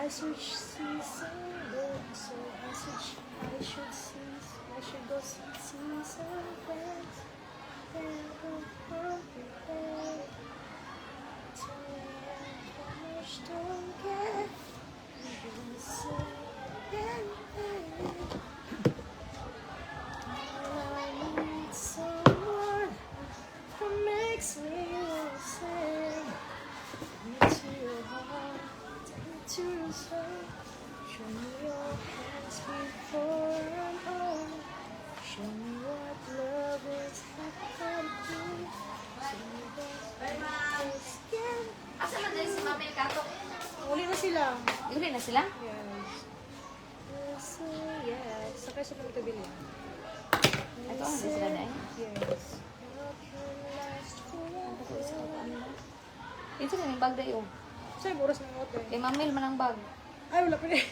I should see single, so I should go see some friends. Never forget to finish don't get I need someone who makes me want to sing into your heart, into your soul. Show me your hands before I'm old. Show me what love is, how can it be? Show me what skin. Asa man dyan si Mami Kato? Uli na sila. Uli na sila? Yes. Yes. Sakay sa pagtabili. Ito, hindi sila dahil? Yes. Ito na yung bag dayo. Sa'yo, oras ng hotel. Kay Mamil man ang bag. Ay, wala pa rin.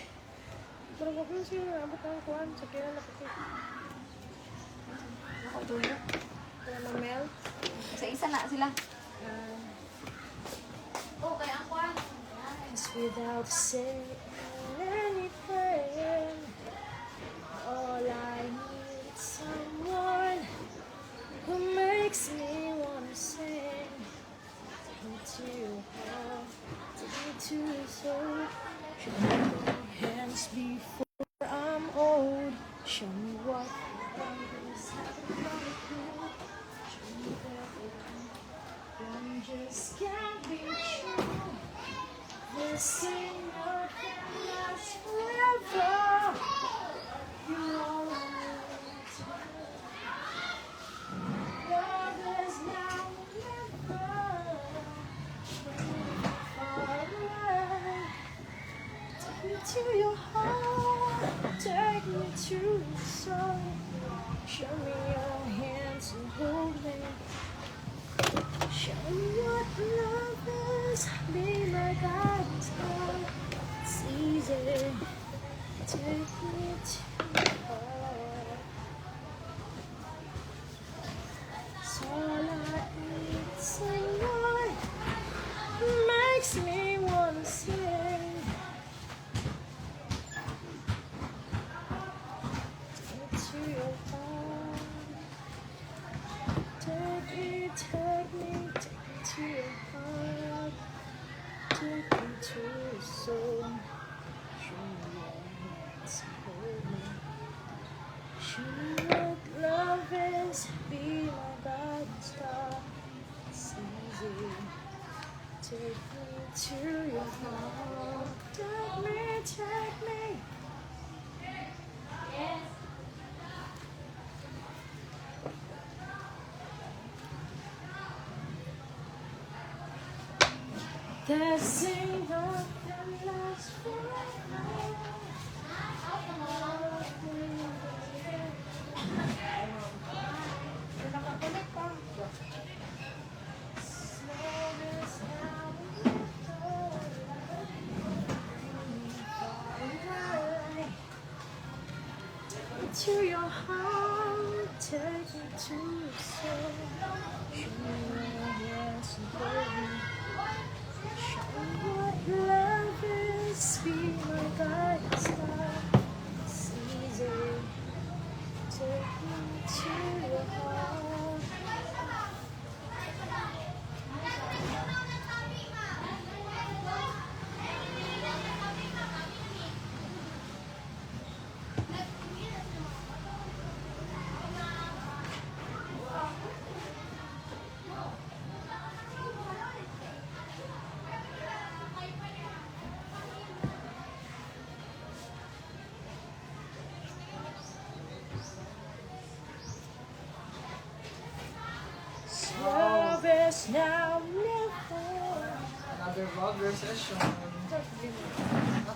Pero ko pa siya, abot ang kuhan. Sa kaya na pati. Ako tuyo. Kaya mamel. Sa isa na sila. Oh, kaya ang kuhan. It's without saying anything. All I need is someone who makes me wanna sing. Into your heart, into your soul. Show me your hands before I'm old. Show me what love is, how to do. Show me everything. One just can't be true. This ain't nothing lasts forever. You all I need to know. Love is now never. Far away. Take me to your heart. Take me to your soul. Show me your hands and hold me. Show me what love is, be my guiding star. It's easy, take me to your heart. So all I need is someone who makes me wanna sing. Take me to your heart. Take me to your heart. Take me to your soul. Show me your hands, hold me. Show me what love is, be my guiding star. It's easy. Take me to your heart. Take me. This ain't nothing lasts forever. To your heart, take me to your soul. Show me your hands and hold me. Show me what love is, be my guiding star. It's easy, take me to your heart. Love is now never. Another vlogger session.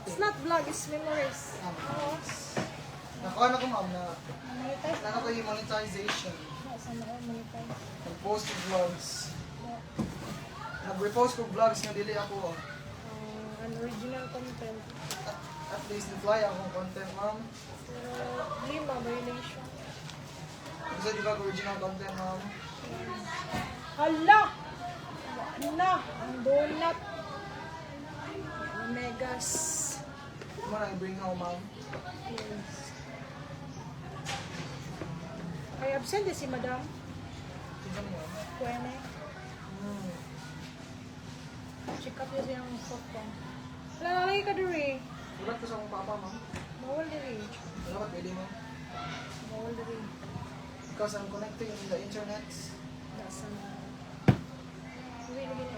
It's not vlog, it's memories. Nakuha na ko ma'am na ano ko yung monetization. Nag-post ko vlogs. Nag-repost ko vlogs nga dili ako. Unoriginal content. At least na-fly akong content ma'am. Pero, lima, violation. Gusto di ba original content ma'am? Hala! Wala na! Ang donut! Omegas. Mo na i-bring home, ma'am. Yes. Ay, absent din si madam. Tingnan mo, ma'am. Pwede. Hmm. Check up yun siyang papa. Wala, lagi ka diri. Ulat ko sa akong papa, ma'am. Bawal diri. Wala ka pwede, ma'am. Bawal diri. Because I'm connecting in the internet. Nasa na. Uwi na gini.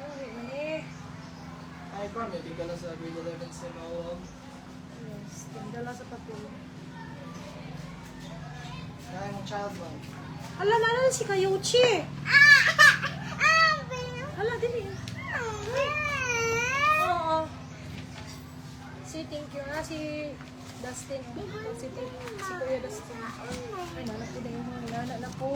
Uwi na eh. Ay, pa, may bigala sa grade 11 sa Mawag. Yes. Tindala sa papel. Kaya mong child, ma'am. Ala, naalala si Kayuchi. Ala, dili. Oo. Si thank you nga, si Dustin. Si Kuya Dustin. Ay, nanak ko na yung mga nana na po.